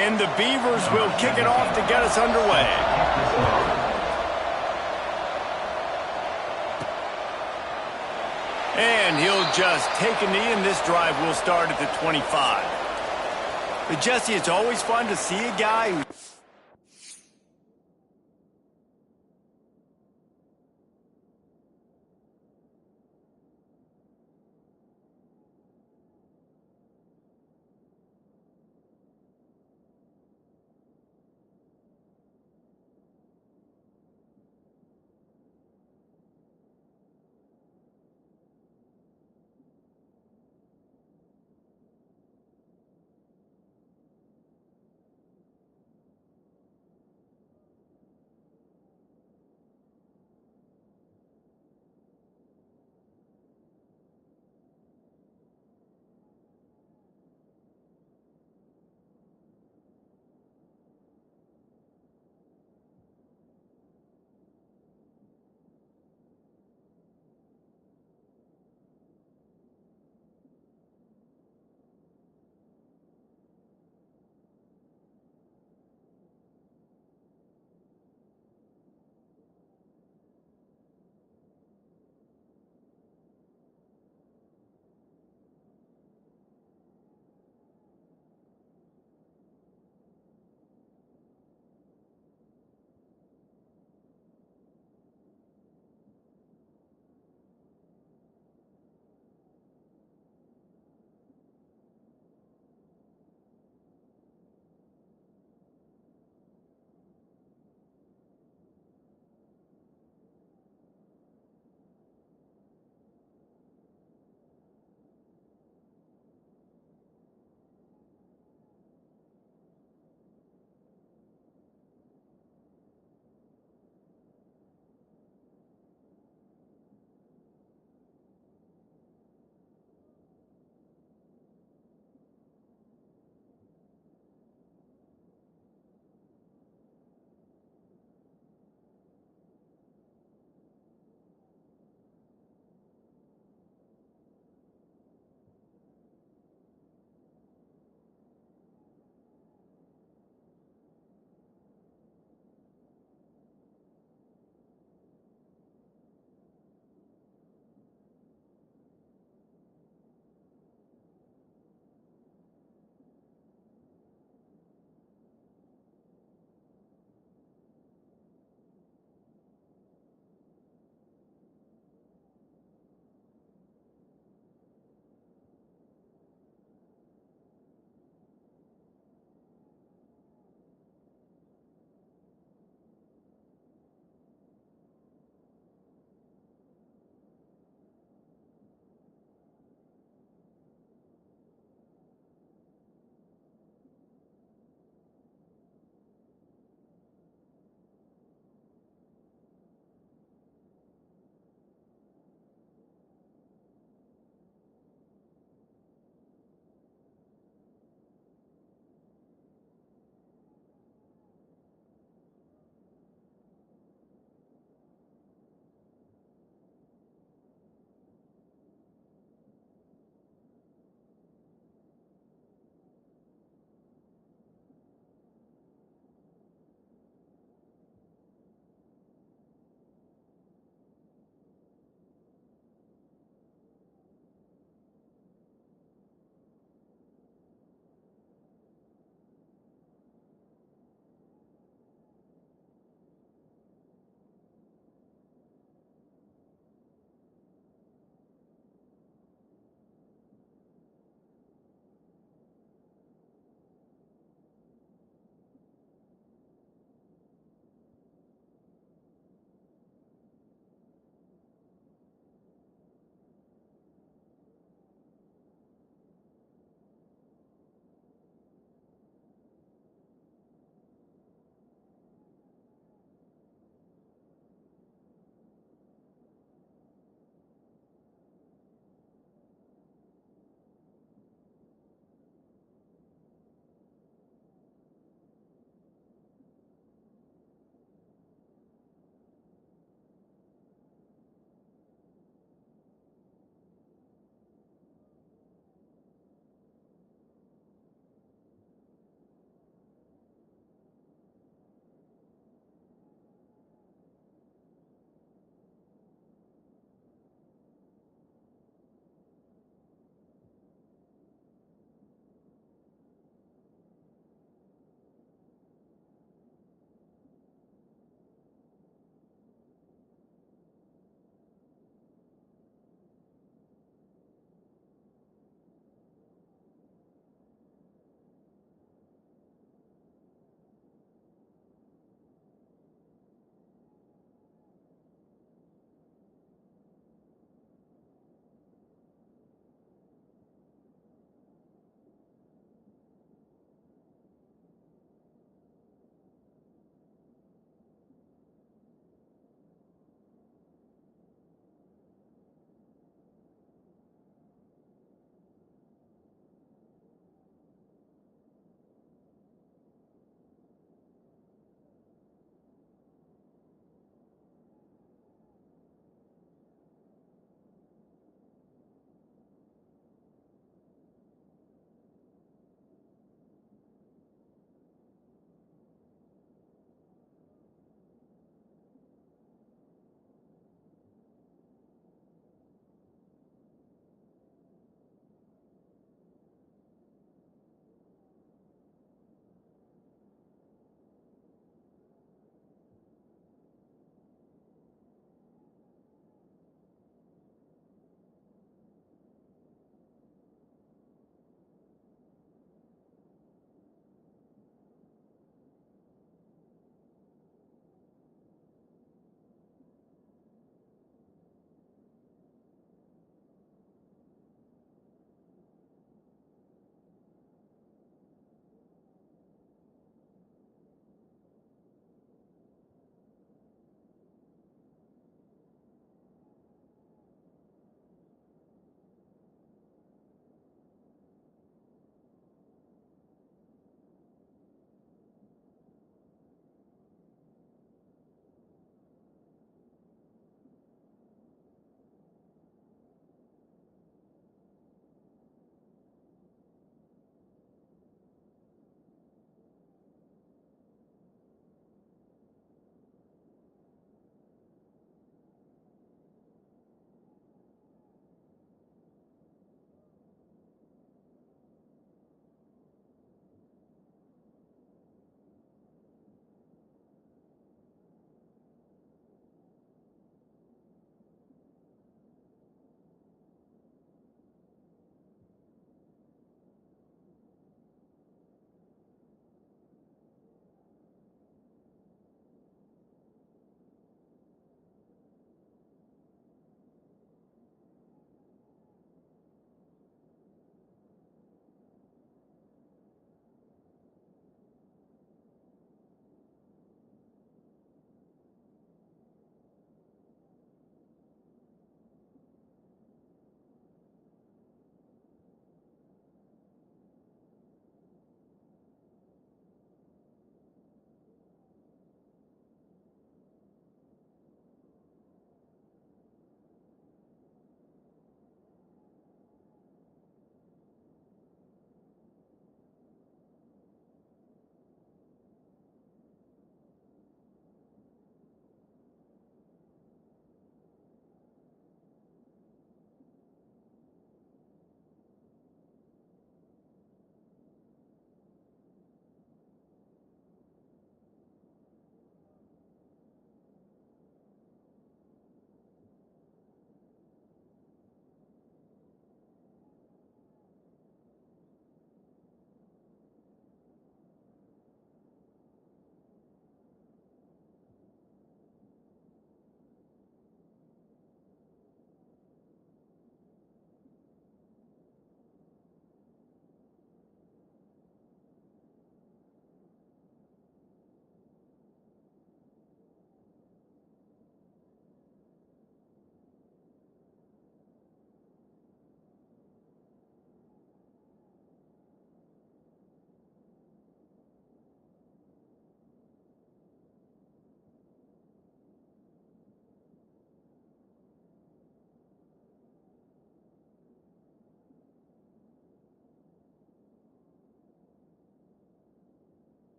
And the Beavers will kick it off to get us underway. And he'll just take a knee, and this drive will start at the 25. But Jesse, it's always fun to see a guy who...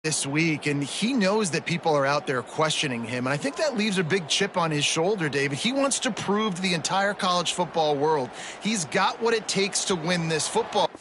this week, and he knows that people are out there questioning him, and I think that leaves a big chip on his shoulder, David. He wants to prove to the entire college football world he's got what it takes to win this football.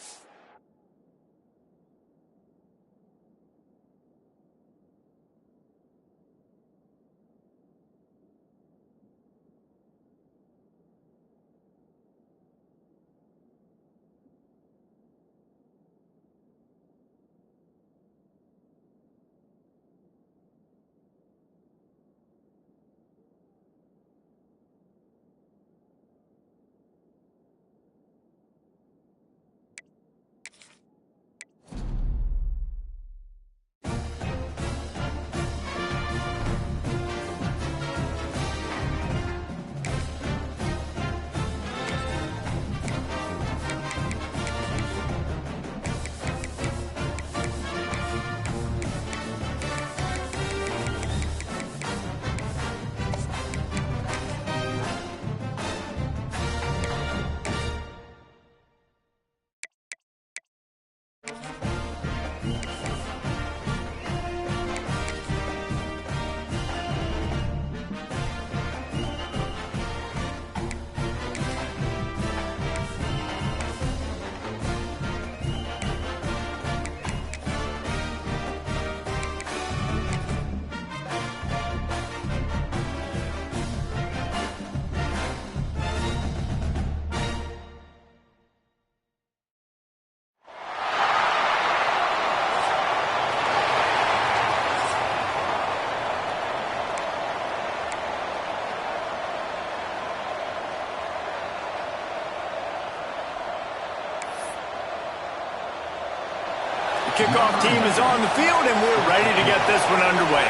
Kickoff team is on the field, and we're ready to get this one underway.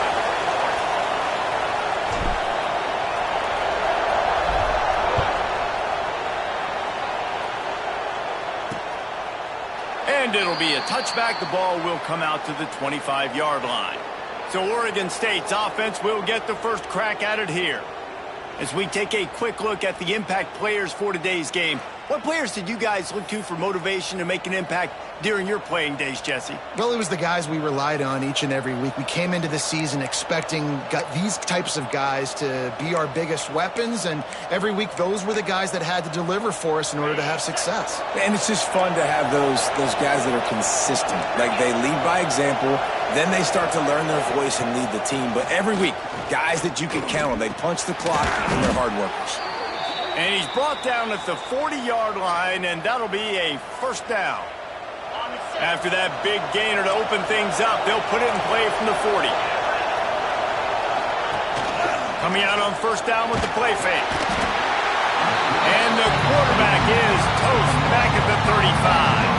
And it'll be a touchback. The ball will come out to the 25-yard line. So Oregon State's offense will get the first crack at it here. As we take a quick look at the impact players for today's game, what players did you guys look to for motivation to make an impact during your playing days, Jesse? Well, it was the guys we relied on each and every week. We came into the season expecting these types of guys to be our biggest weapons, and every week those were the guys that had to deliver for us in order to have success. And it's just fun to have those guys that are consistent. Like, they lead by example, then they start to learn their voice and lead the team. But every week, guys that you can count on, they punch the clock, and they're hard workers. And he's brought down at the 40-yard line, and that'll be a first down. After that big gainer to open things up, they'll put it in play from the 40. Coming out on first down with the play fake. And the quarterback is toast back at the 35.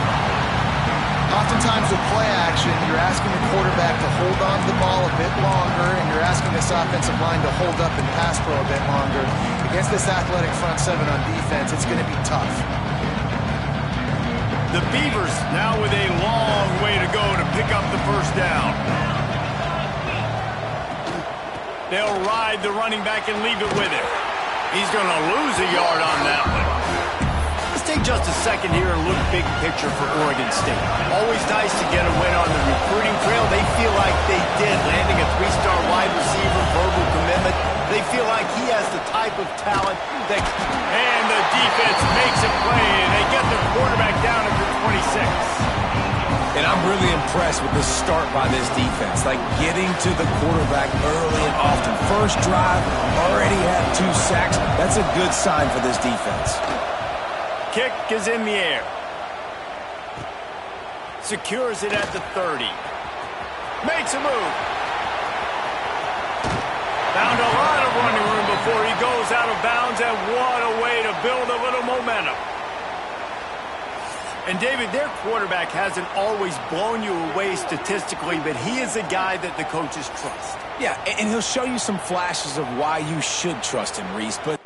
Oftentimes with play action, you're asking the quarterback to hold on to the ball a bit longer, and you're asking this offensive line to hold up and pass pro a bit longer. Against this athletic front seven on defense, it's going to be tough. The Beavers now with a long way to go to pick up the first down. They'll ride the running back and leave it with him. He's going to lose a yard on that one. Let's take just a second here and look big picture for Oregon State. Always nice to get a win on the recruiting trail. They feel like they did, landing a three-star wide receiver, verbal commitment. They feel like he has the type of talent that... And the defense makes a play, and they get their quarterback down at the 26. And I'm really impressed with the start by this defense. Like, getting to the quarterback early and often. First drive, already had 2 sacks. That's a good sign for this defense. Kick is in the air. Secures it at the 30. Makes a move. Found a lot of running room before he goes out of bounds, and what a way to build a little momentum. And, David, their quarterback hasn't always blown you away statistically, but he is a guy that the coaches trust. Yeah, and he'll show you some flashes of why you should trust him, Reese, but...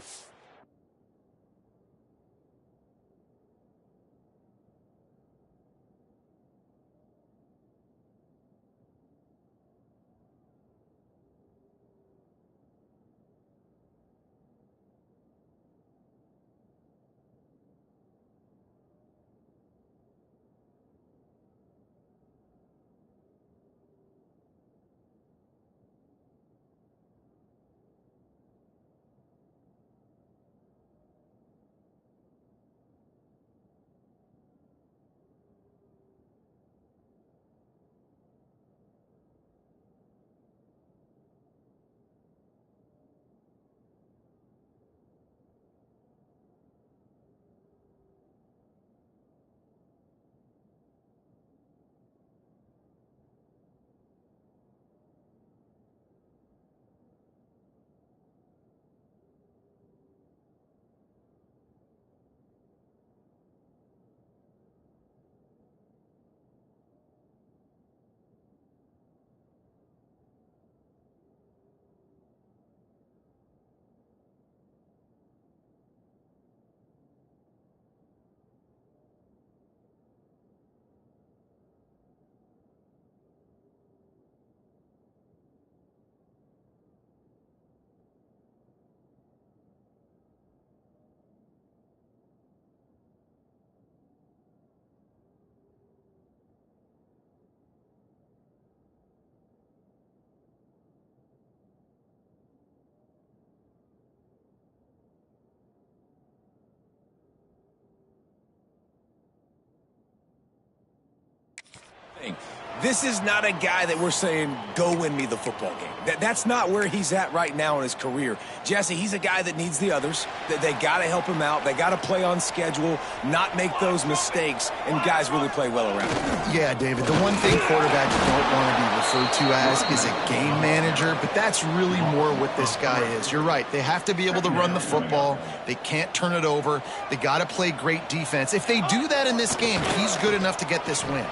This is not a guy that we're saying, go win me the football game. That's not where he's at right now in his career. Jesse, he's a guy that needs the others. They got to help him out. They got to play on schedule, not make those mistakes, and guys really play well around him. Yeah, David, the one thing quarterbacks don't want to be referred to as is a game manager, but that's really more what this guy is. You're right. They have to be able to run the football. They can't turn it over. They got to play great defense. If they do that in this game, he's good enough to get this win.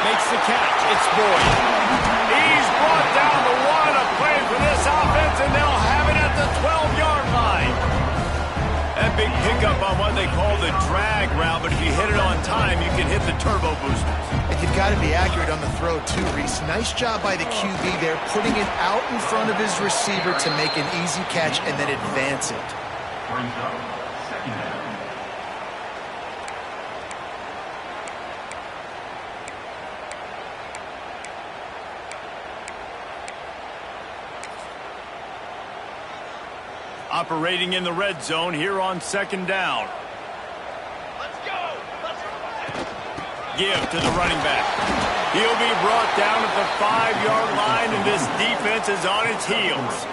Makes the catch. It's Boyd. He's brought down the one of play for this offense, and they'll have it at the 12-yard line. That big pickup on what they call the drag route, but if you hit it on time, you can hit the turbo boosters. And you've got to be accurate on the throw, too, Reese. Nice job by the QB there, putting it out in front of his receiver to make an easy catch and then advance it. Operating in the red zone here on second down. Let's go! Give to the running back. He'll be brought down at the 5-yard line, and this defense is on its heels.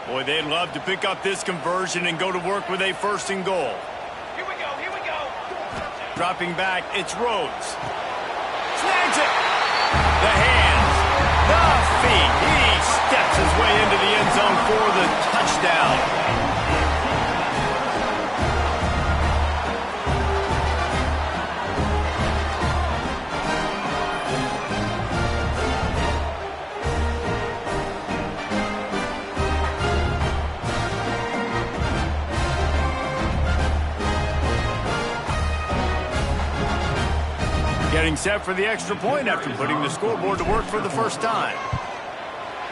Boy, they'd love to pick up this conversion and go to work with a 1st and goal. Here we go, here we go! Dropping back, it's Rhodes. Snags it. The hands, the feet. He steps his way into the end zone for the touchdown. Getting set for the extra point after putting the scoreboard to work for the first time.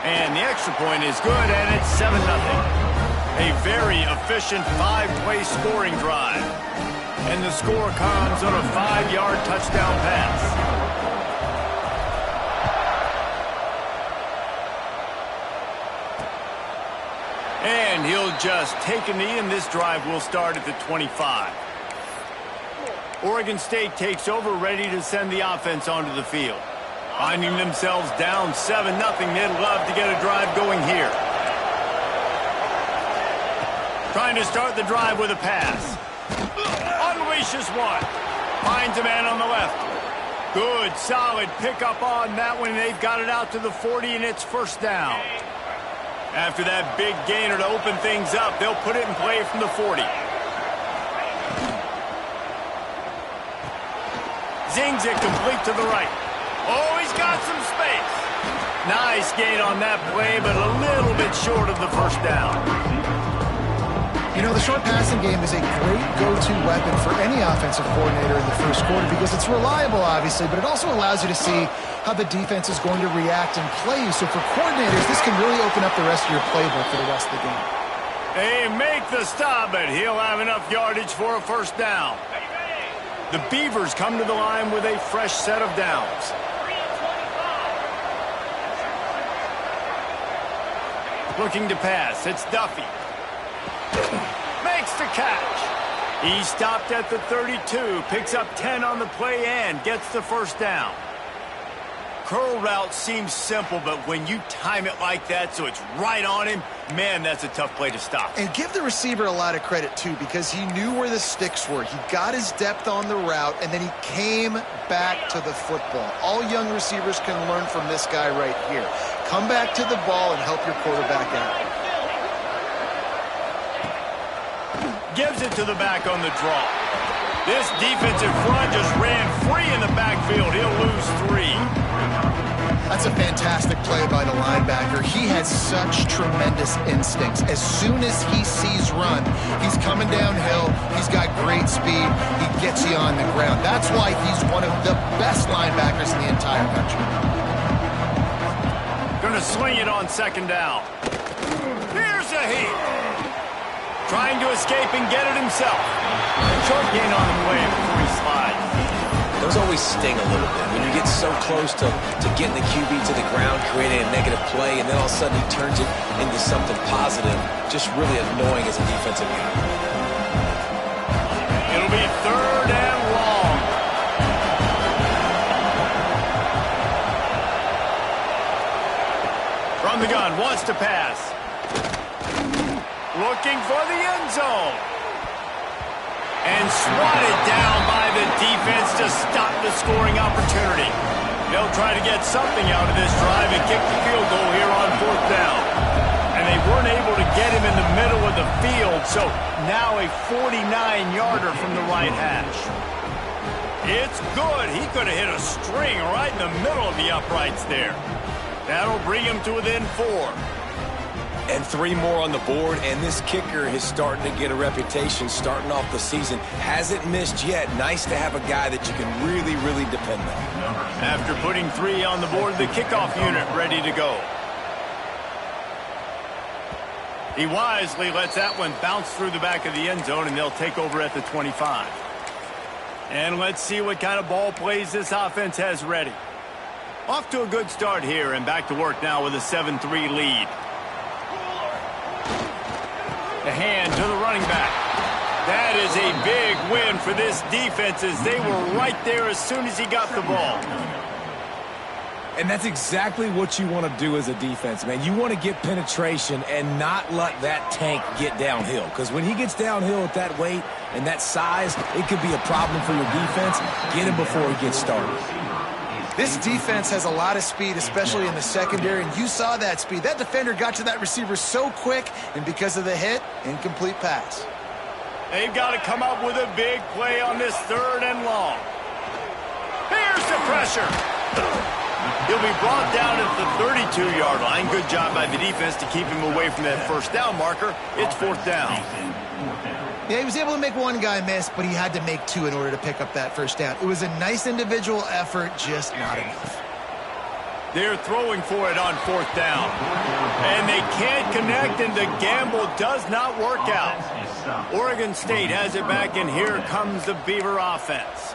And the extra point is good, and it's 7-0. A very efficient 5-play scoring drive. And the score comes on a 5-yard touchdown pass. And he'll just take a knee, and this drive will start at the 25. Oregon State takes over, ready to send the offense onto the field. Finding themselves down 7-0, they'd love to get a drive going here. Trying to start the drive with a pass. Unleashes one. Finds a man on the left. Good, solid pickup on that one. They've got it out to the 40, and it's 1st down. After that big gainer to open things up, they'll put it in play from the 40. Zings it complete to the right. Oh, he's got some space. Nice gain on that play, but a little bit short of the 1st down. You know, the short passing game is a great go-to weapon for any offensive coordinator in the 1st quarter because it's reliable, obviously, but it also allows you to see how the defense is going to react and play you. So for coordinators, this can really open up the rest of your playbook for the rest of the game. They make the stop, but he'll have enough yardage for a 1st down. The Beavers come to the line with a fresh set of downs. Looking to pass. It's Duffy. Makes the catch. He stopped at the 32. Picks up 10 on the play and gets the 1st down. Curl route seems simple, but when you time it like that so it's right on him, man, that's a tough play to stop. And give the receiver a lot of credit, too, because he knew where the sticks were. He got his depth on the route, and then he came back to the football. All young receivers can learn from this guy right here. Come back to the ball and help your quarterback out. Gives it to the back on the draw. This defensive front just ran free in the backfield. He'll lose 3. That's a fantastic play by the linebacker. He has such tremendous instincts. As soon as he sees run, he's coming downhill. He's got great speed. He gets you on the ground. That's why he's one of the best linebackers in the entire country. Going to swing it on 2nd down. Here's a heat. Trying to escape and get it himself. Short gain on the play before he slides. those always sting a little bit. When you get so close to getting the QB to the ground, creating a negative play, and then all of a sudden he turns it into something positive, just really annoying as a defensive guy. It'll be 3rd and long. From the gun, wants to pass. Looking for the end zone. And swatted down by the defense to stop the scoring opportunity. They'll try to get something out of this drive and kick the field goal here on 4th down. And they weren't able to get him in the middle of the field, so now a 49-yarder from the right hash. It's good. He could have hit a string right in the middle of the uprights there. That'll bring him to within 4. And 3 more on the board, and this kicker is starting to get a reputation starting off the season. Hasn't missed yet. Nice to have a guy that you can really, really depend on. After putting 3 on the board, the kickoff unit ready to go. He wisely lets that one bounce through the back of the end zone, and they'll take over at the 25. And let's see what kind of ball plays this offense has ready. Off to a good start here, and back to work now with a 7-3 lead. The hand to the running back. That is a big win for this defense as they were right there as soon as he got the ball. And that's exactly what you want to do as a defense, man. You want to get penetration and not let that tank get downhill. Because when he gets downhill at that weight and that size, it could be a problem for your defense. Get him before he gets started. This defense has a lot of speed, especially in the secondary, and you saw that speed. That defender got to that receiver so quick, and because of the hit, incomplete pass. They've got to come up with a big play on this 3rd and long. Here's the pressure. He'll be brought down at the 32-yard line. Good job by the defense to keep him away from that 1st down marker. It's 4th down. Yeah, he was able to make one guy miss, but he had to make 2 in order to pick up that 1st down. It was a nice individual effort, just not enough. They're throwing for it on 4th down. And they can't connect, and the gamble does not work out. Oregon State has it back, and here comes the Beaver offense.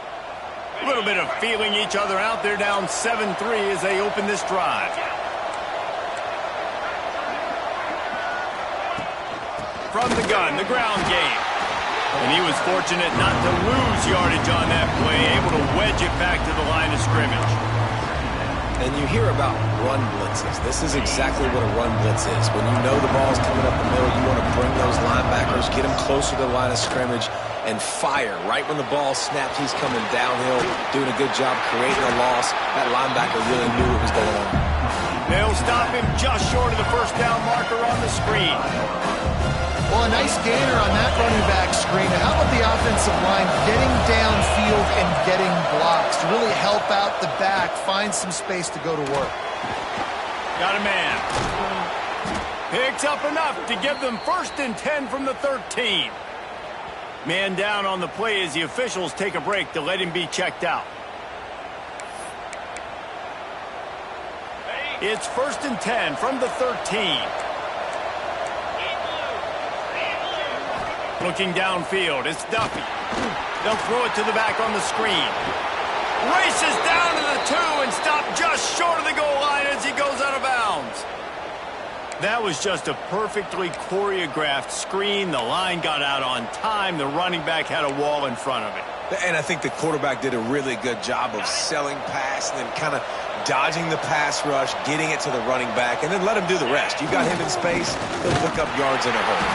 A little bit of feeling each other out. They're down 7-3 as they open this drive. From the gun, the ground game. And he was fortunate not to lose yardage on that play, able to wedge it back to the line of scrimmage. And you hear about run blitzes. This is exactly what a run blitz is. When you know the ball's coming up the middle, you want to bring those linebackers, get them closer to the line of scrimmage, and fire. Right when the ball snaps, he's coming downhill, doing a good job creating a loss. That linebacker really knew what was going on. They'll stop him just short of the 1st down marker on the screen. Well, a nice gainer on that running back screen. And how about the offensive line getting downfield and getting blocks to really help out the back, find some space to go to work. Got a man. Picks up enough to give them 1st and 10 from the 13. Man down on the play as the officials take a break to let him be checked out. It's 1st and 10 from the 13. Looking downfield, it's Duffy. They'll throw it to the back on the screen. Races down to the 2 and stopped just short of the goal line as he goes out of bounds. That was just a perfectly choreographed screen. The line got out on time. The running back had a wall in front of it. And I think the quarterback did a really good job of selling pass and then kind of dodging the pass rush, getting it to the running back, and then let him do the rest. You got him in space, he'll pick up yards in a hurry.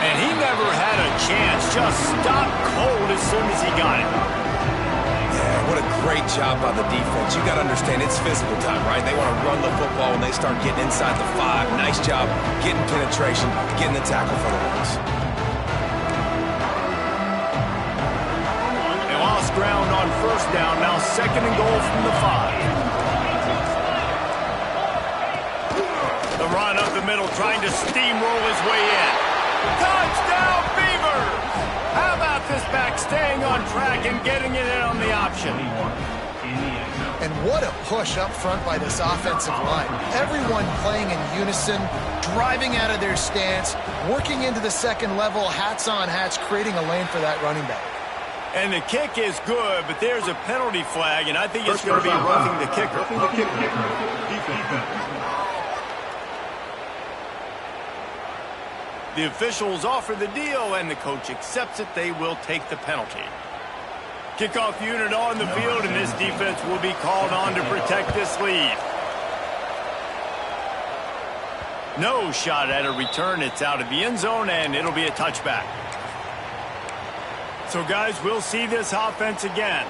And he never had a chance, just stopped cold as soon as he got it. Yeah, what a great job by the defense. You got to understand, it's physical time, right? They want to run the football when they start getting inside the 5. Nice job getting penetration, getting the tackle for the loss. They lost ground on 1st down, now 2nd and goal from the 5. The run up the middle, trying to steamroll his way in. Touchdown, Beavers! How about this back staying on track and getting it in on the option? And what a push up front by this offensive line. Everyone playing in unison, driving out of their stance, working into the 2nd level, hats on hats, creating a lane for that running back. And the kick is good, but there's a penalty flag, and I think it's going to be roughing the kicker. The officials offer the deal, and the coach accepts it. They will take the penalty. Kickoff unit on the field, and this defense will be called on to protect this lead. No shot at a return. It's out of the end zone, and it'll be a touchback. So, guys, we'll see this offense again.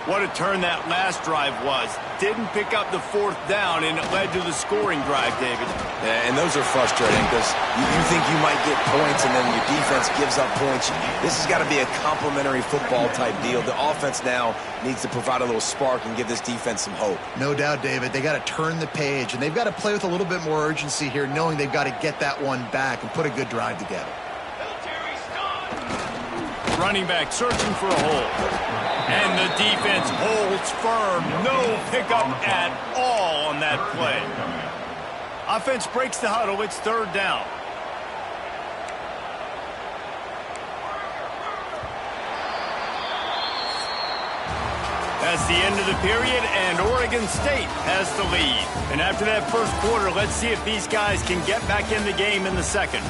What a turn that last drive was. Didn't pick up the fourth down, and it led to the scoring drive, David. Yeah, and those are frustrating because you think you might get points, and then your defense gives up points. This has got to be a complementary football-type deal. The offense now needs to provide a little spark and give this defense some hope. No doubt, David. They got to turn the page, and they've got to play with a little bit more urgency here, knowing they've got to get that one back and put a good drive together. Running back searching for a hole. And the defense holds firm. No pickup at all on that play. Offense breaks the huddle. It's third down. That's the end of the period, and Oregon State has the lead. And after that first quarter, let's see if these guys can get back in the game in the second.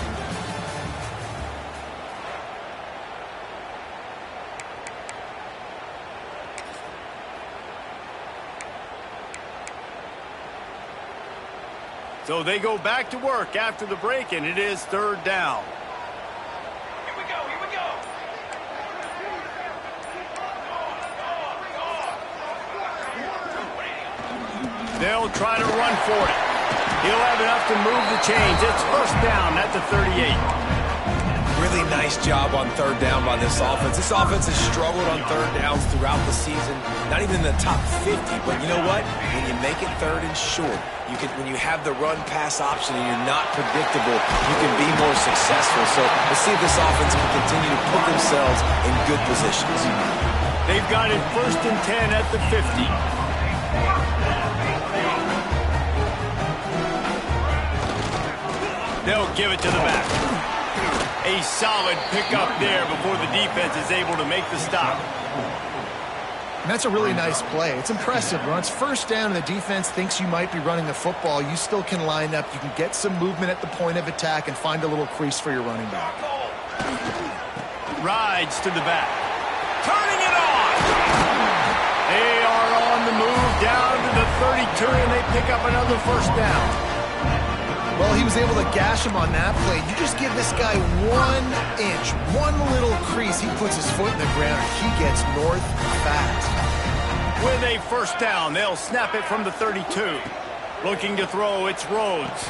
So they go back to work after the break, and it is third down. Here we go, here we go. They'll try to run for it. He'll have enough to move the chains. It's first down at the 38. Really nice job on third down by this offense. This offense has struggled on third downs throughout the season. Not even in the top 50, but you know what? When you make it third and short, when you have the run-pass option and you're not predictable, you can be more successful. So let's see if this offense can continue to put themselves in good positions. They've got it first and 10 at the 50. They'll give it to the back. A solid pickup there before the defense is able to make the stop. And that's a really nice play. It's impressive. When it's first down and the defense thinks you might be running the football, you still can line up. You can get some movement at the point of attack and find a little crease for your running back. Rides to the back. Turning it on! They are on the move down to the 32, and they pick up another first down. Well, he was able to gash him on that play. You just give this guy 1 inch, one little crease. He puts his foot in the ground. He gets north fast. With a first down, they'll snap it from the 32. Looking to throw, it's Rhodes.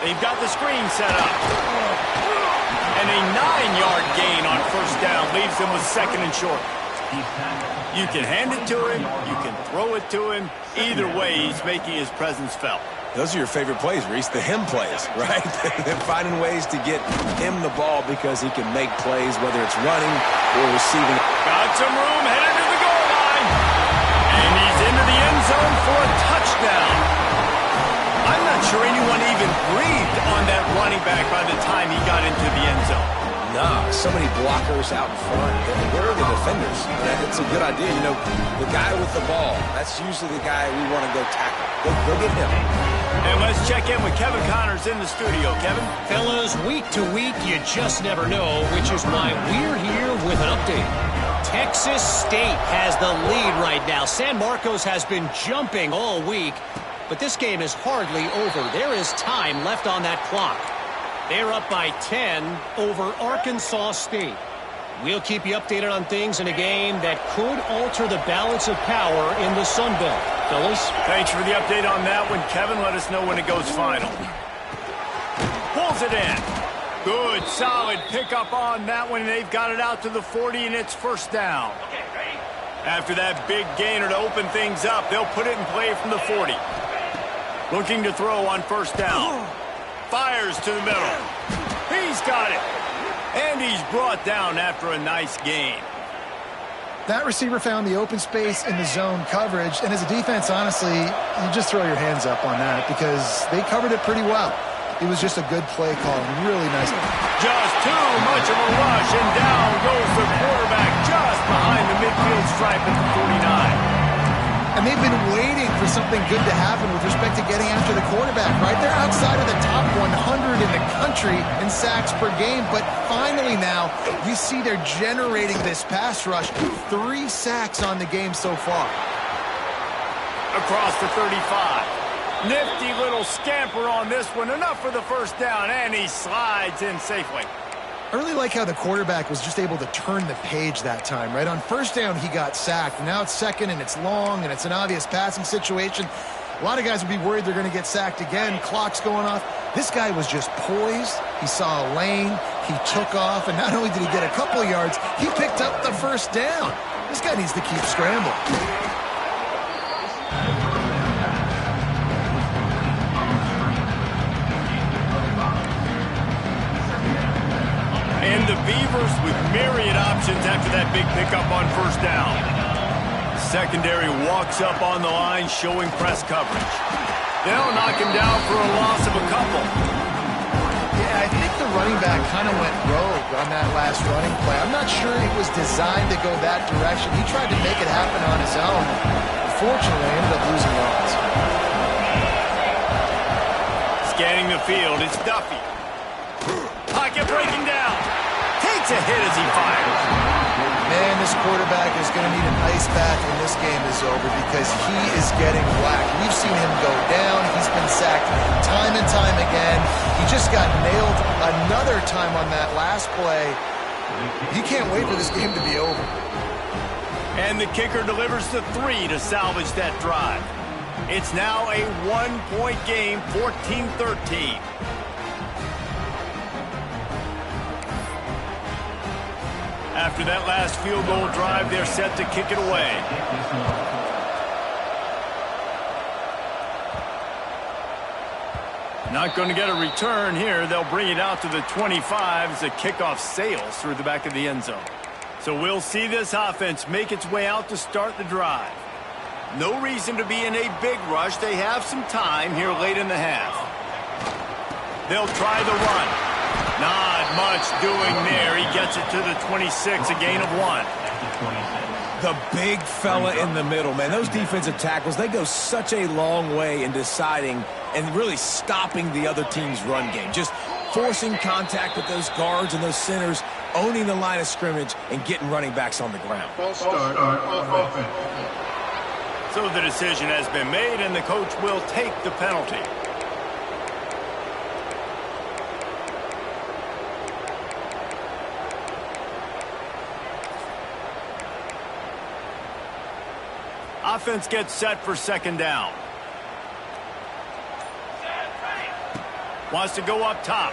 They've got the screen set up. And a 9-yard gain on first down leaves them with second and short. You can hand it to him. You can throw it to him. Either way, he's making his presence felt. Those are your favorite plays, Reese, the him plays, right? They're finding ways to get him the ball because he can make plays, whether it's running or receiving. Got some room, headed to the goal line. And he's into the end zone for a touchdown. I'm not sure anyone even breathed on that running back by the time he got into the end zone. Nah, so many blockers out in front. Where are the defenders? It's a good idea. You know, the guy with the ball, that's usually the guy we want to go tackle. Go get him. And let's check in with Kevin Connors in the studio. Kevin? Fellas, week to week, you just never know, which is why we're here with an update. Texas State has the lead right now. San Marcos has been jumping all week, but this game is hardly over. There is time left on that clock. They're up by 10 over Arkansas State. We'll keep you updated on things in a game that could alter the balance of power in the Sun Belt. Fellas? Thanks for the update on that one, Kevin. Let us know when it goes final. Pulls it in. Good, solid pickup on that one. They've got it out to the 40, and it's first down. Okay, ready? After that big gainer to open things up, they'll put it in play from the 40. Looking to throw on first down. Fires to the middle. He's got it. And he's brought down after a nice gain. That receiver found the open space in the zone coverage, and as a defense, honestly, you just throw your hands up on that because they covered it pretty well. It was just a good play call, really nice. Just too much of a rush, and down goes the quarterback just behind stripe at the 49. And they've been waiting for something good to happen with respect to getting after the quarterback, right? They're outside of the top 100 in the country in sacks per game, but finally now you see they're generating this pass rush. 3 sacks on the game so far. Across the 35. Nifty little scamper on this one. Enough for the first down, and he slides in safely. I really like how the quarterback was just able to turn the page that time, right? On first down, he got sacked. Now it's second, and it's long, and it's an obvious passing situation. A lot of guys would be worried they're going to get sacked again. Clock's going off. This guy was just poised. He saw a lane. He took off, and not only did he get a couple of yards, he picked up the first down. This guy needs to keep scrambling. And the Beavers with myriad options after that big pickup on first down. Secondary walks up on the line, showing press coverage. They'll knock him down for a loss of a couple. Yeah, I think the running back kind of went rogue on that last running play. I'm not sure it was designed to go that direction. He tried to make it happen on his own. Unfortunately, ended up losing yards. Scanning the field, it's Duffy. Pocket breaking down. Takes a hit as he fires. Man, this quarterback is going to need an ice bath when this game is over because he is getting whacked. We've seen him go down. He's been sacked time and time again. He just got nailed another time on that last play. He can't wait for this game to be over. And the kicker delivers the 3 to salvage that drive. It's now a 1-point game, 14-13. After that last field goal drive, they're set to kick it away. Not going to get a return here. They'll bring it out to the 25 as the kickoff sails through the back of the end zone. So we'll see this offense make its way out to start the drive. No reason to be in a big rush. They have some time here late in the half. They'll try the run. Not much doing there. He gets it to the 26, a gain of 1. The big fella in the middle, man. Those defensive tackles, they go such a long way in deciding and really stopping the other team's run game. Just forcing contact with those guards and those centers, owning the line of scrimmage, and getting running backs on the ground. So the decision has been made, and the coach will take the penalty. Offense gets set for second down. Wants to go up top.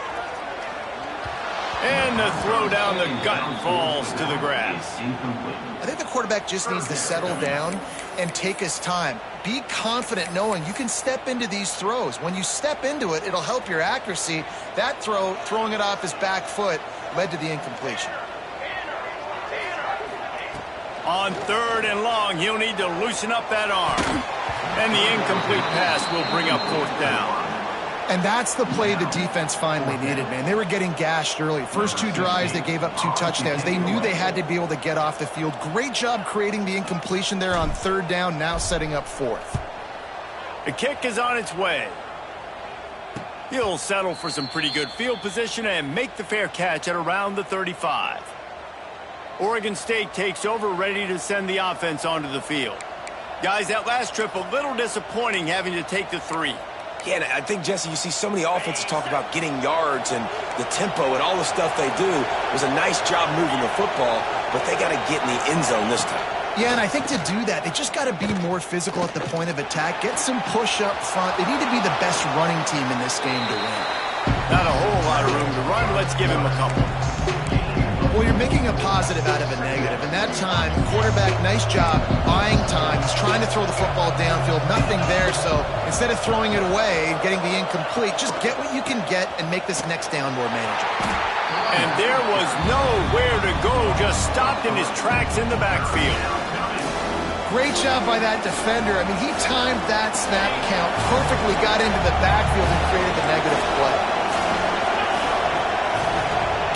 And the throw down the gut falls to the grass. I think the quarterback just needs to settle down and take his time. Be confident knowing you can step into these throws. When you step into it, it'll help your accuracy. That throw, throwing it off his back foot, led to the incompletion. On 3rd and long, he'll need to loosen up that arm. And the incomplete pass will bring up 4th down. And that's the play the defense finally needed, man. They were getting gashed early. First 2 drives, they gave up 2 touchdowns. They knew they had to be able to get off the field. Great job creating the incompletion there on 3rd down, now setting up 4th. The kick is on its way. He'll settle for some pretty good field position and make the fair catch at around the 35. Oregon State takes over, ready to send the offense onto the field. Guys, that last trip, a little disappointing having to take the 3. Yeah, and I think, Jesse, you see so many offenses talk about getting yards and the tempo and all the stuff they do. It was a nice job moving the football, but they got to get in the end zone this time. Yeah, and I think to do that, they just got to be more physical at the point of attack, get some push up front. They need to be the best running team in this game to win. Not a whole lot of room to run. Let's give him a couple. Well, you're making a positive out of a negative. And that time, quarterback, nice job, buying time. He's trying to throw the football downfield. Nothing there, so instead of throwing it away and getting the incomplete, just get what you can get and make this next down more manageable. And there was nowhere to go, just stopped in his tracks in the backfield. Great job by that defender. I mean, he timed that snap count perfectly, got into the backfield and created the negative play.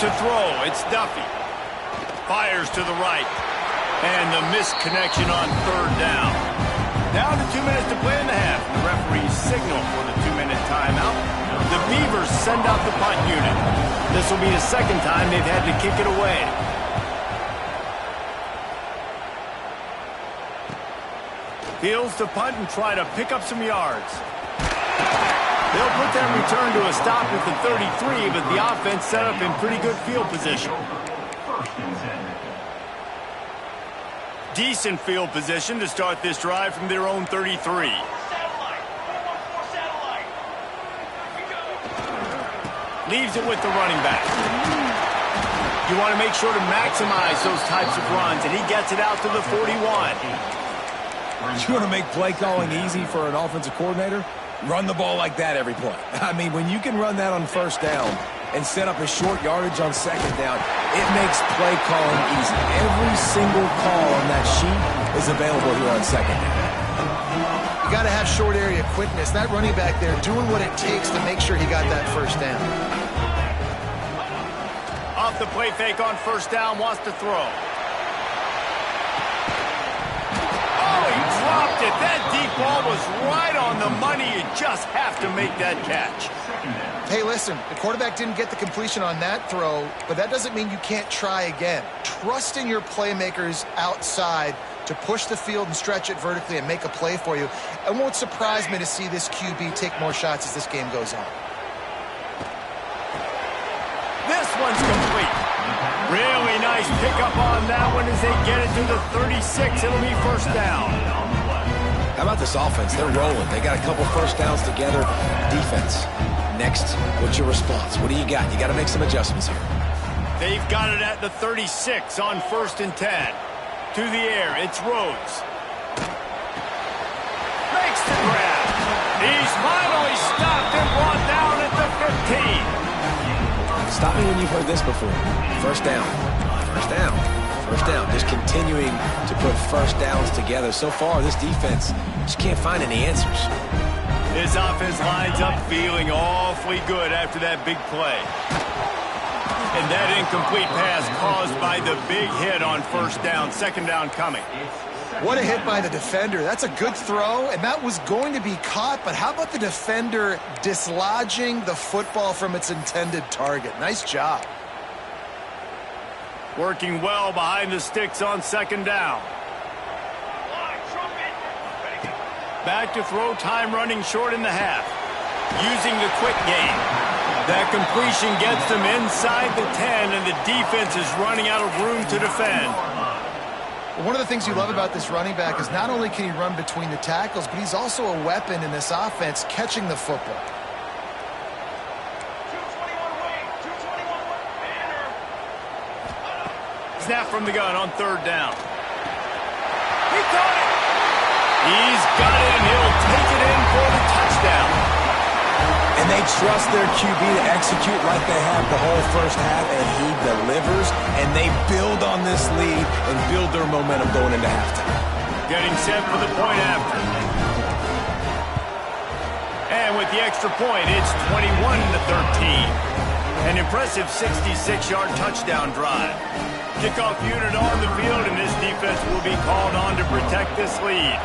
To throw, it's Duffy. Fires to the right. And the missed connection on third down. Down to 2 minutes to play in the half. The referees signal for the 2-minute timeout. The Beavers send out the punt unit. This will be the second time they've had to kick it away. Fields to punt and try to pick up some yards. They'll put that return to a stop at the 33, but the offense set up in pretty good field position. Decent field position to start this drive from their own 33. Leaves it with the running back. You want to make sure to maximize those types of runs, and he gets it out to the 41. You want to make play calling easy for an offensive coordinator? Run the ball like that every play. I mean, when you can run that on first down and set up a short yardage on second down, it makes play calling easy. Every single call on that sheet is available here on second down. You got to have short area quickness. That running back there doing what it takes to make sure he got that first down. Off the play fake on first down, wants to throw. Dropped it. That deep ball was right on the money. You just have to make that catch. Hey, listen, the quarterback didn't get the completion on that throw, but that doesn't mean you can't try again. Trust in your playmakers outside to push the field and stretch it vertically and make a play for you. It won't surprise me to see this QB take more shots as this game goes on. This one's complete. Really nice pickup on that one as they get it to the 36. It'll be first down. How about this offense? They're rolling. They got a couple first downs together. Defense. Next, what's your response? What do you got? You got to make some adjustments here. They've got it at the 36 on 1st and 10. To the air, it's Rhodes. Makes the grab. He's finally stopped and brought down at the 15. Stop me when you've heard this before. First down. First down. First down. Just continuing to put first downs together. So far, this defense just can't find any answers. This offense lines up feeling awfully good after that big play. And that incomplete pass caused by the big hit on first down. Second down coming. What a hit by the defender. That's a good throw, and that was going to be caught, but how about the defender dislodging the football from its intended target? Nice job. Working well behind the sticks on second down. Back to throw, time running short in the half. Using the quick game. That completion gets them inside the 10, and the defense is running out of room to defend. One of the things you love about this running back is not only can he run between the tackles, but he's also a weapon in this offense catching the football. Snap from the gun on third down. He caught it. He's got it, and he'll take it in for the touchdown. And they trust their QB to execute like they have the whole first half, and he delivers, and they build on this lead and build their momentum going into halftime. Getting set for the point after. And with the extra point, it's 21-13. An impressive 66-yard touchdown drive. Kickoff unit on the field, and this defense will be called on to protect this lead.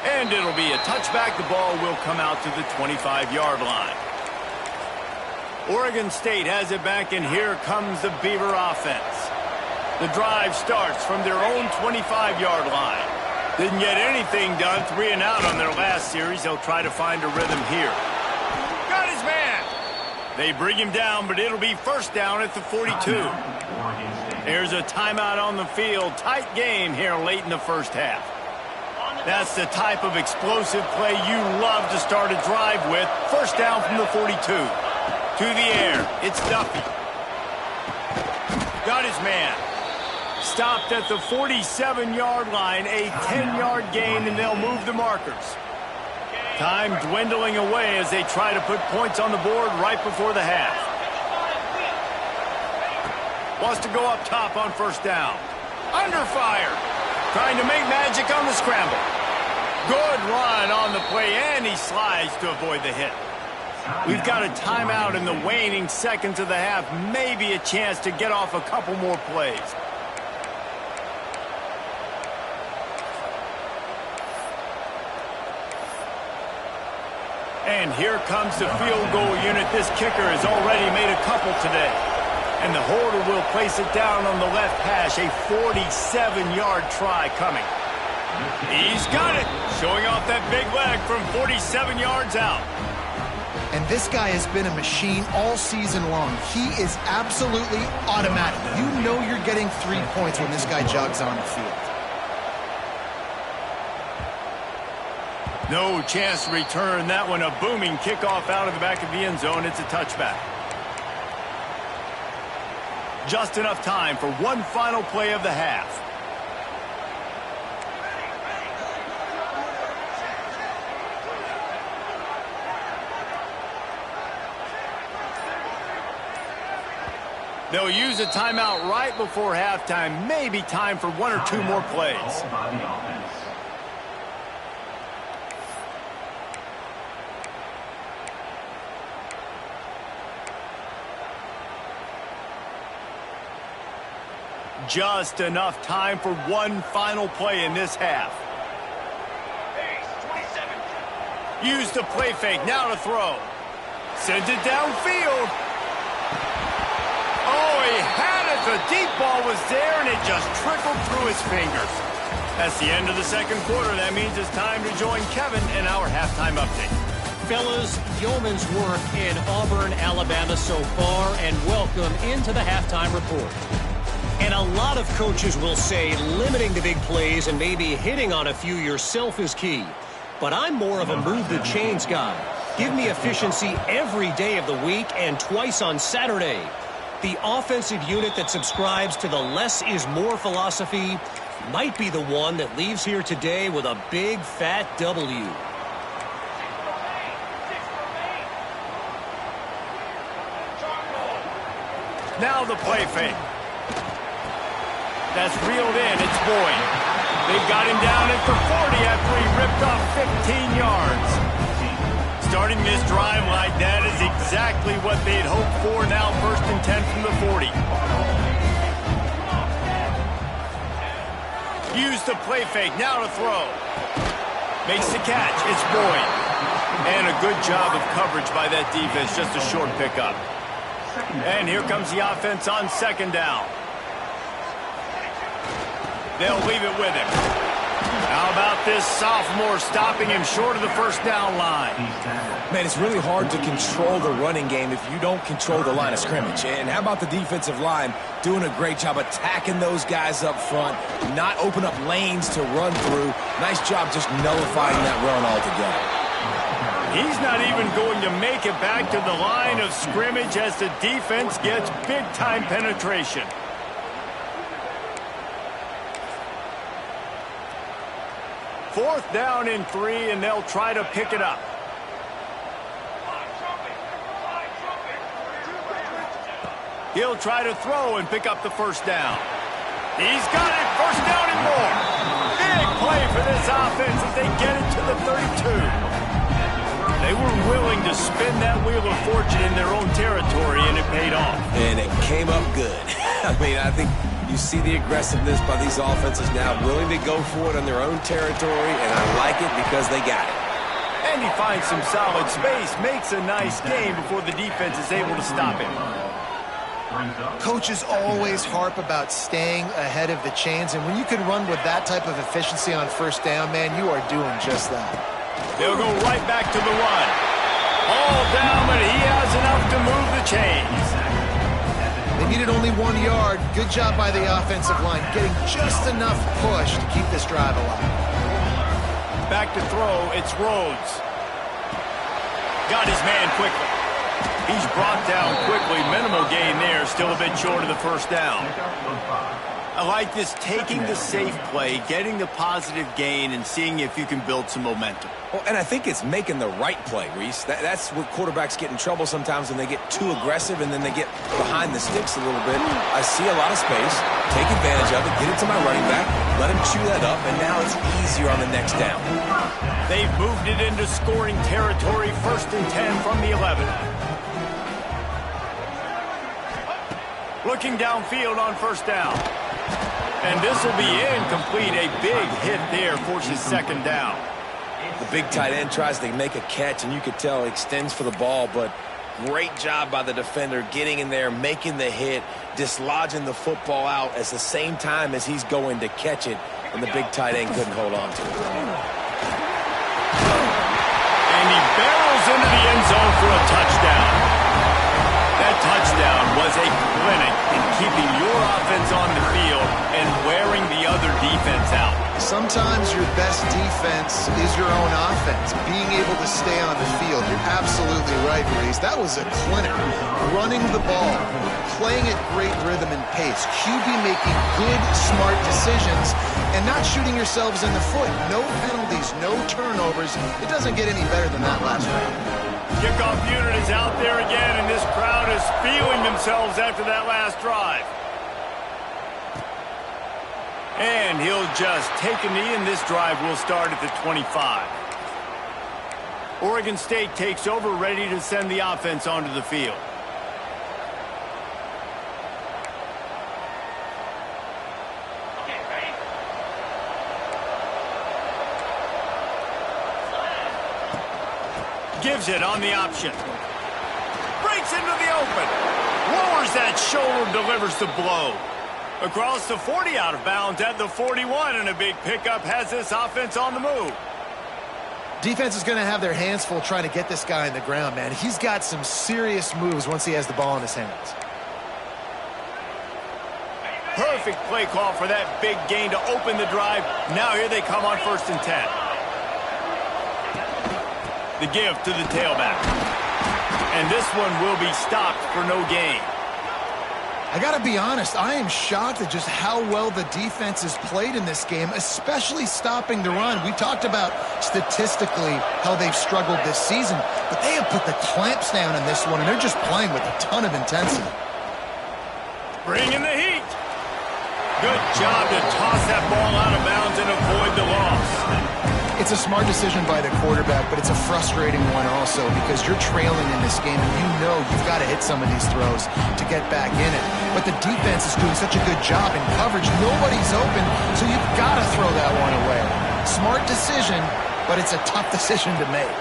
And it'll be a touchback. The ball will come out to the 25-yard line. Oregon State has it back, and here comes the Beaver offense. The drive starts from their own 25-yard line. Didn't get anything done, 3 and out on their last series. They'll try to find a rhythm here. Got his man. They bring him down, but it'll be first down at the 42. There's a timeout on the field. Tight game here late in the first half. That's the type of explosive play you love to start a drive with. First down from the 42. To the air, it's Duffy. Got his man. Stopped at the 47-yard line, a 10-yard gain, and they'll move the markers. Time dwindling away as they try to put points on the board right before the half. Wants to go up top on first down. Under fire. Trying to make magic on the scramble. Good run on the play, and he slides to avoid the hit. We've got a timeout in the waning seconds of the half. Maybe a chance to get off a couple more plays. And here comes the field goal unit. This kicker has already made a couple today. And the holder will place it down on the left hash. A 47-yard try coming. He's got it. Showing off that big leg from 47 yards out. And this guy has been a machine all season long. He is absolutely automatic. You know you're getting 3 points when this guy jogs on the field. No chance to return that one. A booming kickoff out of the back of the end zone. It's a touchback. Just enough time for one final play of the half. They'll use a timeout right before halftime. Maybe time for 1 or 2 more plays. Just enough time for one final play in this half. Use the play fake, now to throw. Sends it downfield. Oh, he had it. The deep ball was there, and it just trickled through his fingers. That's the end of the second quarter. That means it's time to join Kevin in our halftime update. Fellas, yeoman's work in Auburn, Alabama so far, and welcome into the halftime report. And a lot of coaches will say limiting the big plays and maybe hitting on a few yourself is key. But I'm more of a move the chains guy. Give me efficiency every day of the week and twice on Saturday. The offensive unit that subscribes to the less is more philosophy might be the one that leaves here today with a big fat W. Now the play fake. That's reeled in. It's Boyd. They've got him down at the 40 after he ripped off 15 yards. Starting this drive like that is exactly what they'd hoped for. Now 1st and 10 from the 40. Use the play fake. Now to throw. Makes the catch. It's Boyd. And a good job of coverage by that defense. Just a short pickup. And here comes the offense on 2nd down. They'll leave it with him. How about this sophomore stopping him short of the 1st down line? Man, it's really hard to control the running game if you don't control the line of scrimmage. And how about the defensive line doing a great job attacking those guys up front, not open up lanes to run through. Nice job just nullifying that run altogether. He's not even going to make it back to the line of scrimmage as the defense gets big-time penetration. Fourth down and 3, and they'll try to pick it up. He'll try to throw and pick up the 1st down. He's got it. 1st down and more. Big play for this offense as they get it to the 32. They were willing to spin that wheel of fortune in their own territory, and it paid off. And it came up good. I mean, I think you see the aggressiveness by these offenses now, willing to go for it on their own territory, and I like it because they got it. And he finds some solid space, makes a nice game before the defense is able to stop him. Coaches always harp about staying ahead of the chains, and when you can run with that type of efficiency on 1st down, man, you are doing just that. They'll go right back to the run. All down, but he has enough to move the chains. They needed only 1 yard. Good job by the offensive line, getting just enough push to keep this drive alive. Back to throw, it's Rhodes. Got his man quickly. He's brought down quickly. Minimal gain there, still a bit short of the 1st down. I like this, taking the safe play, getting the positive gain, and seeing if you can build some momentum. Well, and I think it's making the right play, Reese. That's where quarterbacks get in trouble sometimes when they get too aggressive and then they get behind the sticks a little bit. I see a lot of space, take advantage of it, get it to my running back, let him chew that up, and now it's easier on the next down. They've moved it into scoring territory, 1st and 10 from the 11. Looking downfield on 1st down. And this will be incomplete. A big hit there forces 2nd down. The big tight end tries to make a catch, and you could tell he extends for the ball, but great job by the defender getting in there, making the hit, dislodging the football out at the same time as he's going to catch it, and the big tight end couldn't hold on to it. And he barrels into the end zone for a touchdown. That touchdown was a clinic in keeping your offense on the field and wearing the other defense out. Sometimes your best defense is your own offense. Being able to stay on the field. You're absolutely right, Reese. That was a clinic. Running the ball, playing at great rhythm and pace. QB making good, smart decisions and not shooting yourselves in the foot. No penalties, no turnovers. It doesn't get any better than that last round. Kickoff unit is out there again, and this crowd is feeling themselves after that last drive. And he'll just take a knee, and this drive will start at the 25. Oregon State takes over, ready to send the offense onto the field. Gives it on the option. Breaks into the open. Lowers that shoulder, delivers the blow. Across the 40, out of bounds at the 41, and a big pickup has this offense on the move. Defense is going to have their hands full trying to get this guy in the ground, man. He's got some serious moves once he has the ball in his hands. Perfect play call for that big gain to open the drive. Now here they come on 1st and 10. The give to the tailback. And this one will be stopped for no gain. I got to be honest, I am shocked at just how well the defense has played in this game, especially stopping the run. We talked about statistically how they've struggled this season, but they have put the clamps down in this one, and they're just playing with a ton of intensity. Bringing the heat. Good job to toss that ball out of bounds and avoid the loss. It's a smart decision by the quarterback, but it's a frustrating one also because you're trailing in this game and you know you've got to hit some of these throws to get back in it. But the defense is doing such a good job in coverage. Nobody's open, so you've got to throw that one away. Smart decision, but it's a tough decision to make.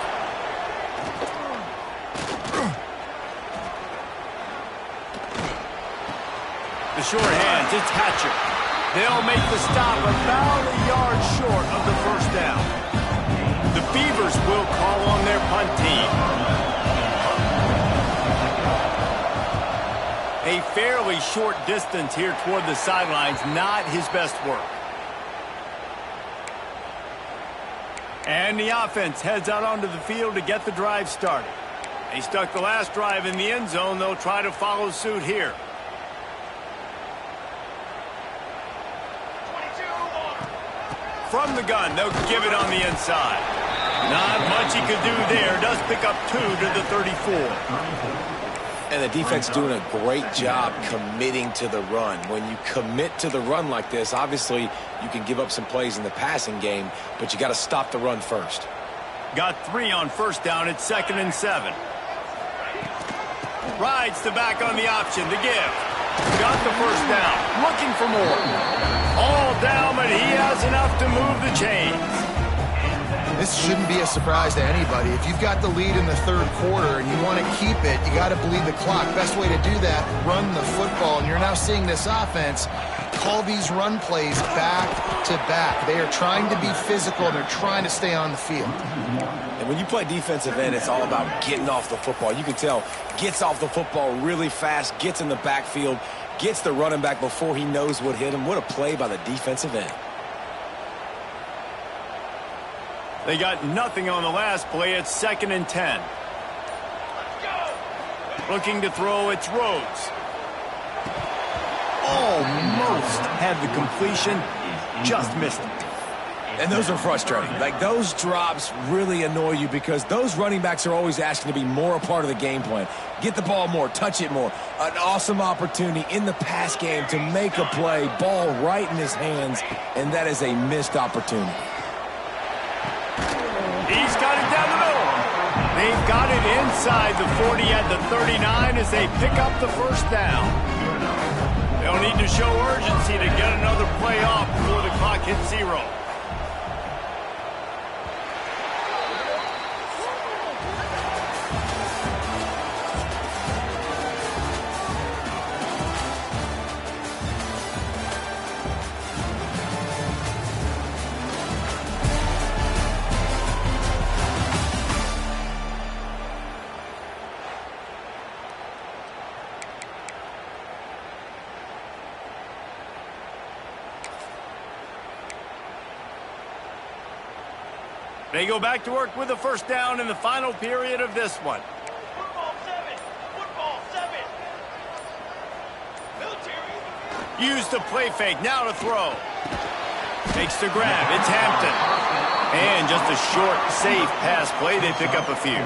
The short hands, it's Hatcher. They'll make the stop about a yard short of the 1st down. The Beavers will call on their punt team. A fairly short distance here toward the sidelines, not his best work. And the offense heads out onto the field to get the drive started. They stuck the last drive in the end zone. They'll try to follow suit here. From the gun, they'll give it on the inside. Not much he could do there. Does pick up 2 to the 34. And the defense doing a great job committing to the run. When you commit to the run like this, obviously you can give up some plays in the passing game, but you got to stop the run first. Got 3 on 1st down. It's 2nd and 7. Rides the back on the option. The give. Got the 1st down. Looking for more. All down, but he has enough to move the chains. This shouldn't be a surprise to anybody. If you've got the lead in the 3rd quarter and you want to keep it, you got to bleed the clock. Best way to do that, run the football. And you're now seeing this offense call these run plays back to back. They are trying to be physical. They're trying to stay on the field. And when you play defensive end, it's all about getting off the football. You can tell, gets off the football really fast, gets in the backfield, gets the running back before he knows what hit him. What a play by the defensive end. They got nothing on the last play. It's 2nd and 10. Looking to throw, it's Rhodes. almost had the completion, just missed it. And those are frustrating. Like, those drops really annoy you because those running backs are always asking to be more a part of the game plan. Get the ball more, touch it more. An awesome opportunity in the pass game to make a play, ball right in his hands, and that is a missed opportunity. He's got it down the middle. They've got it inside the 40 at the 39 as they pick up the first down. They'll need to show urgency to get another play off before the clock hits 0. They go back to work with a first down in the final period of this one. Football 7. Football 7. Military. Use the play fake. Now to throw. Takes the grab. It's Hampton. And just a short, safe pass play. They pick up a few.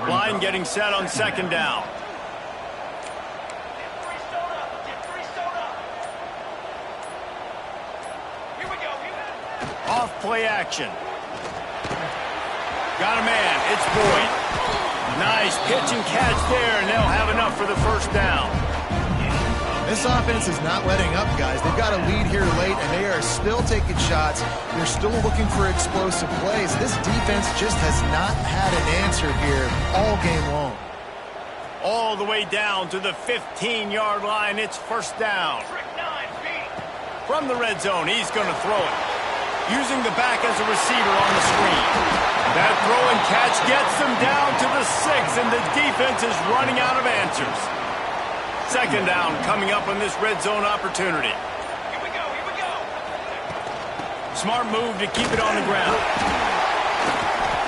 Line getting set on second down. Get 3 soda. Get 3 soda. Here we go. Here we go. Off play action. Got a man. It's Boyd. Nice pitch and catch there, and they'll have enough for the first down. This offense is not letting up, guys. They've got a lead here late, and they are still taking shots. They're still looking for explosive plays. This defense just has not had an answer here all game long. All the way down to the 15-yard line. It's first down. Trick 9, beat. From the red zone, he's going to throw it. Using the back as a receiver on the screen. That throw and catch gets them down to the 6, and the defense is running out of answers. Second down coming up on this red zone opportunity. Here we go. Here we go. Smart move to keep it on the ground.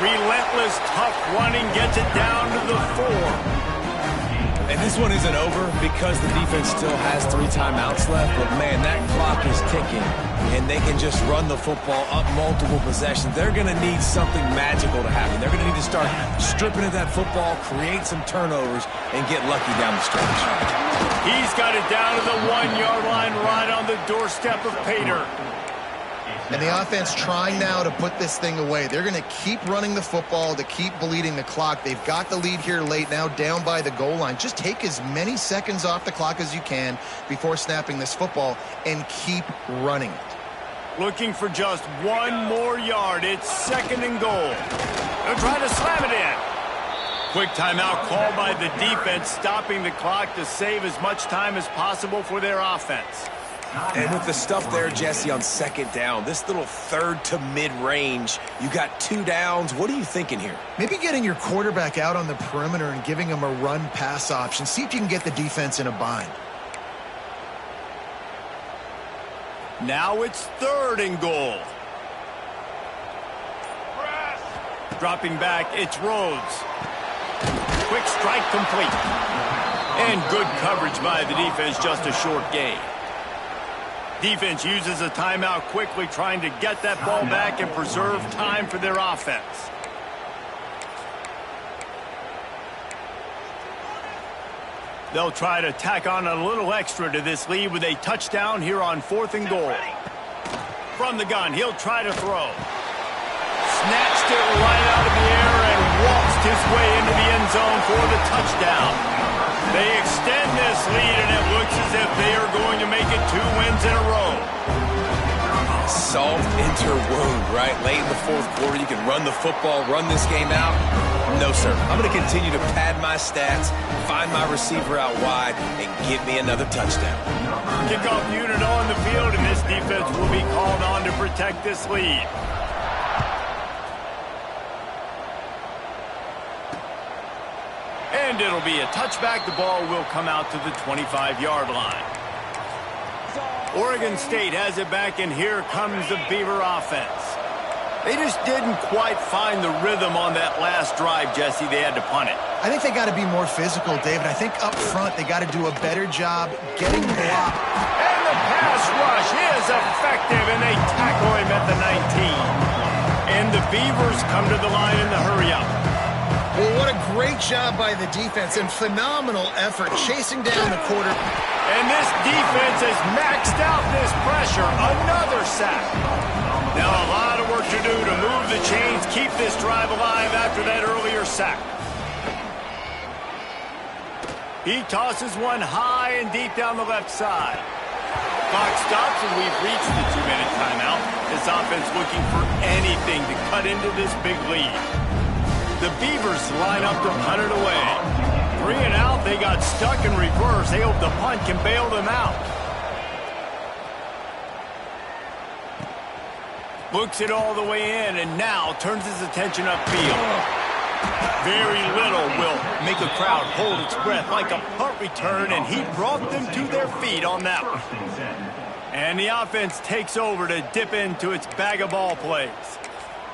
Relentless, tough running gets it down to the 4. And this one isn't over because the defense still has 3 timeouts left, but man, that clock is ticking, and they can just run the football up multiple possessions. They're going to need something magical to happen. They're going to need to start stripping at that football, create some turnovers, and get lucky down the stretch. He's got it down to the 1-yard line right on the doorstep of Pater. And the offense trying now to put this thing away. They're going to keep running the football to keep bleeding the clock. They've got the lead here late, now down by the goal line. Just take as many seconds off the clock as you can before snapping this football and keep running it. Looking for just 1 more yard. It's second and goal. They'll try to slam it in. Quick timeout called by the defense, stopping the clock to save as much time as possible for their offense. And with the stuff there, Jesse, on second down, this little third to mid-range, you got 2 downs. What are you thinking here? Maybe getting your quarterback out on the perimeter and giving him a run-pass option. See if you can get the defense in a bind. Now it's third and goal. Press. Dropping back, it's Rhodes. Quick strike complete. And good coverage by the defense, just a short gain. Defense uses a timeout quickly, trying to get that ball back and preserve time for their offense. They'll try to tack on a little extra to this lead with a touchdown here on 4th and goal. From the gun, he'll try to throw. Snatched it right out of the air and waltzed his way into the end zone for the touchdown. They extend this lead, and it looks as if they are going to make it 2 wins in a row. Salt into wound, right? Late in the 4th quarter, you can run the football, run this game out. No, sir. I'm going to continue to pad my stats, find my receiver out wide, and get me another touchdown. Kickoff unit on the field, and this defense will be called on to protect this lead. And it'll be a touchback. The ball will come out to the 25-yard line. Oregon State has it back, and here comes the Beaver offense. They just didn't quite find the rhythm on that last drive, Jesse. They had to punt it. I think they got to be more physical, David. I think up front they got to do a better job getting blocked. And the pass rush is effective, and they tackle him at the 19. And the Beavers come to the line in the hurry-up. Well, what a great job by the defense and phenomenal effort chasing down the quarter. And this defense has maxed out this pressure. Another sack. Now a lot of work to do to move the chains, keep this drive alive after that earlier sack. He tosses one high and deep down the left side. Clock stops and we've reached the 2-minute timeout. This offense looking for anything to cut into this big lead. The Beavers line up to punt it away. 3 and out, they got stuck in reverse. They hope the punt can bail them out. Looks it all the way in and now turns his attention upfield. Very little will make a crowd hold its breath like a punt return, and he brought them to their feet on that one. And the offense takes over to dip into its bag of ball plays.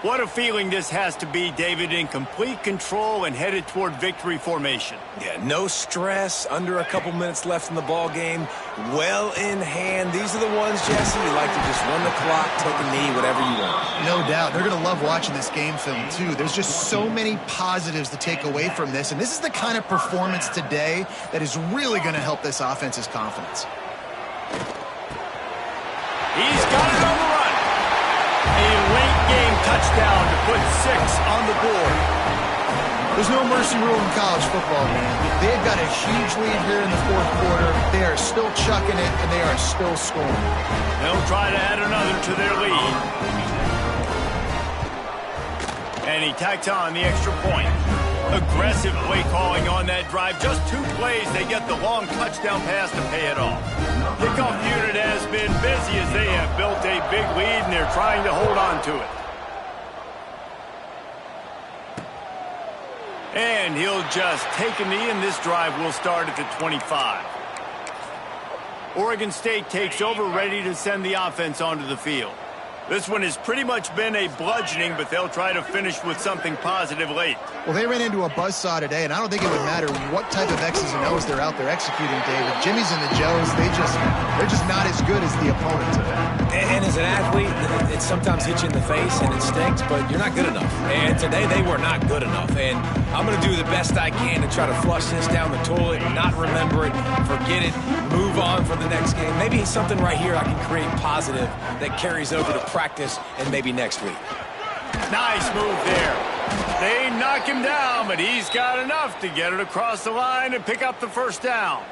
What a feeling this has to be, David, in complete control and headed toward victory formation. Yeah, no stress, under a couple minutes left in the ball game, well in hand. These are the ones, Jesse, you like to just run the clock, take a knee, whatever you want. No doubt. They're going to love watching this game film, too. There's just so many positives to take away from this, and this is the kind of performance today that is really going to help this offense's confidence. He's got it on the run. A late-game touchdown to put 6 on the board. There's no mercy rule in college football, man. They've got a huge lead here in the fourth quarter. They are still chucking it, and they are still scoring. They'll try to add another to their lead. And he tacks on the extra point. Aggressive play calling on that drive. Just 2 plays, they get the long touchdown pass to pay it off. Kickoff unit has been busy as they have built a big lead, and they're trying to hold on to it. And he'll just take a knee, and this drive will start at the 25. Oregon State takes over, ready to send the offense onto the field. This one has pretty much been a bludgeoning, but they'll try to finish with something positive late. Well, they ran into a buzzsaw today, and I don't think it would matter what type of X's and O's they're out there executing, David. Jimmy's and the Joes, they're just not as good as the opponent today. And as an athlete, it sometimes hits you in the face and it stinks, but you're not good enough. And today they were not good enough. And I'm going to do the best I can to try to flush this down the toilet, not remember it, forget it, move on for the next game. Maybe something right here I can create positive that carries over to practice and maybe next week. Nice move there. They knock him down, but he's got enough to get it across the line and pick up the first down.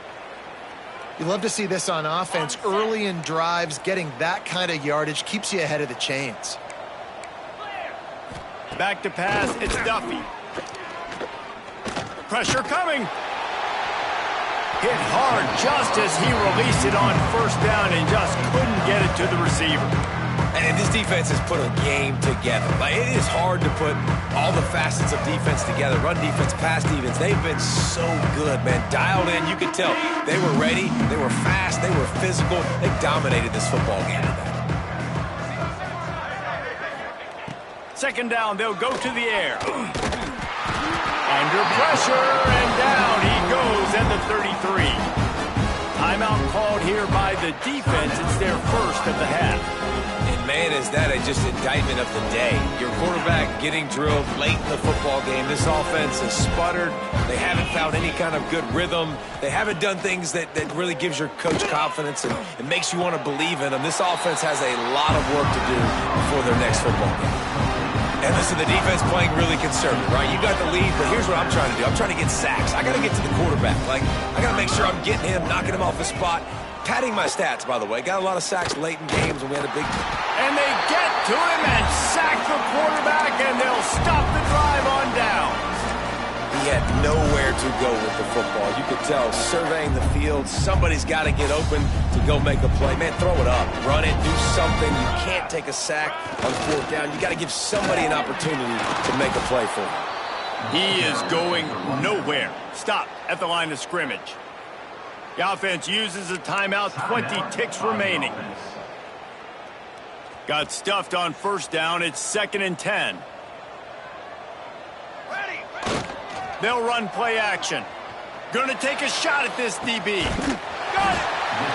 You love to see this on offense. Early in drives, getting that kind of yardage keeps you ahead of the chains. Back to pass, it's Duffy. Pressure coming. Hit hard just as he released it on first down and just couldn't get it to the receiver. And this defense has put a game together. Like, it is hard to put all the facets of defense together. Run defense, pass defense. They've been so good, man. Dialed in. You could tell they were ready. They were fast. They were physical. They dominated this football game today. Second down, they'll go to the air. Under pressure, and down he goes at the 33. Timeout called here by the defense. It's their first of the half. Man, is that just indictment of the day. Your quarterback getting drilled late in the football game. This offense has sputtered. They haven't found any kind of good rhythm. They haven't done things that really gives your coach confidence and it makes you want to believe in them. This offense has a lot of work to do before their next football game. And listen, the defense playing really conservative, right? You got the lead, but here's what I'm trying to do. I'm trying to get sacks. I got to get to the quarterback. Like, I got to make sure I'm getting him, knocking him off the spot. Padding my stats, by the way. Got a lot of sacks late in games when we had a big... And they get to him and sack the quarterback, and they'll stop the drive on downs. He had nowhere to go with the football. You could tell, surveying the field, somebody's got to get open to go make a play. Man, throw it up. Run it. Do something. You can't take a sack on fourth down. You got to give somebody an opportunity to make a play for him. He is going nowhere. Stop at the line of scrimmage. The offense uses a timeout, 20 ticks remaining. Got stuffed on first down. It's 2nd and 10. Ready. They'll run play action. Gonna take a shot at this DB. Got it!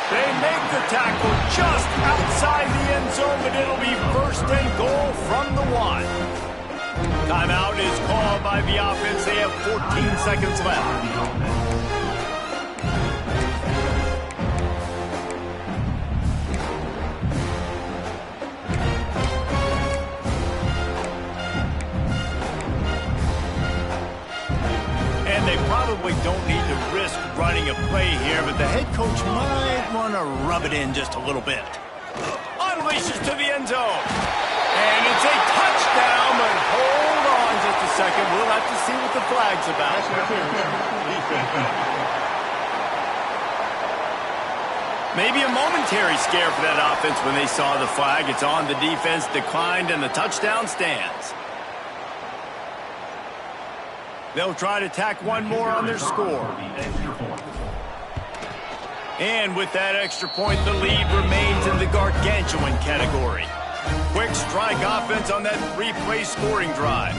They make the tackle just outside the end zone, but it'll be first and goal from the 1. Timeout is called by the offense. They have 14 seconds left. And they probably don't need to risk running a play here, but the head coach might want to rub it in just a little bit. Unleashes to the end zone. And it's a touchdown, but hold on just a second. We'll have to see what the flag's about. Maybe a momentary scare for that offense when they saw the flag. It's on, the defense declined, and the touchdown stands. They'll try to tack one more on their score. And with that extra point, the lead remains in the gargantuan category. Quick strike offense on that three-play scoring drive.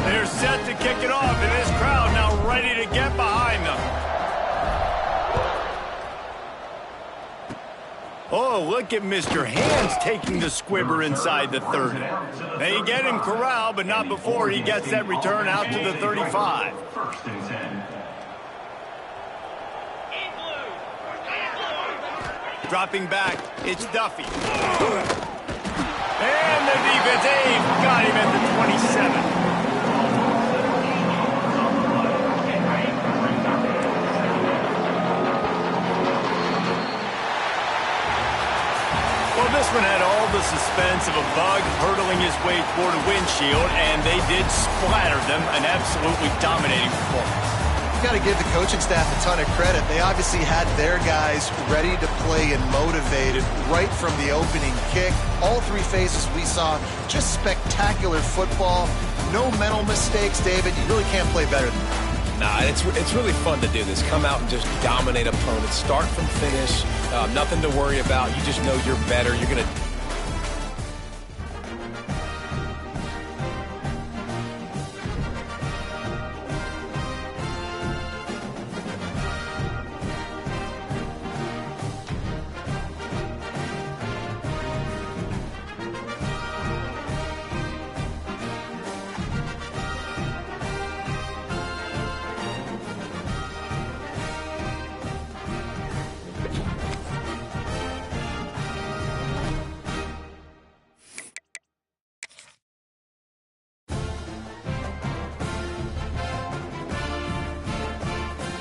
They're set to kick it off, and this crowd now ready to get behind them. Oh, look at Mr. Hands taking the squibber inside the 30. They get him corralled, but not before he gets that return out to the 35. Dropping back, it's Duffy. And the defense, got him at the 27. Well, this one had all the suspense of a bug hurtling his way toward a windshield, and they did splatter them, an absolutely dominating performance. You've got to give the coaching staff a ton of credit. They obviously had their guys ready to play and motivated right from the opening kick. All three phases we saw, just spectacular football. No mental mistakes, David. You really can't play better than that. Nah, it's really fun to do this. Come out and just dominate opponents. Start from finish. Nothing to worry about. You just know you're better. You're going to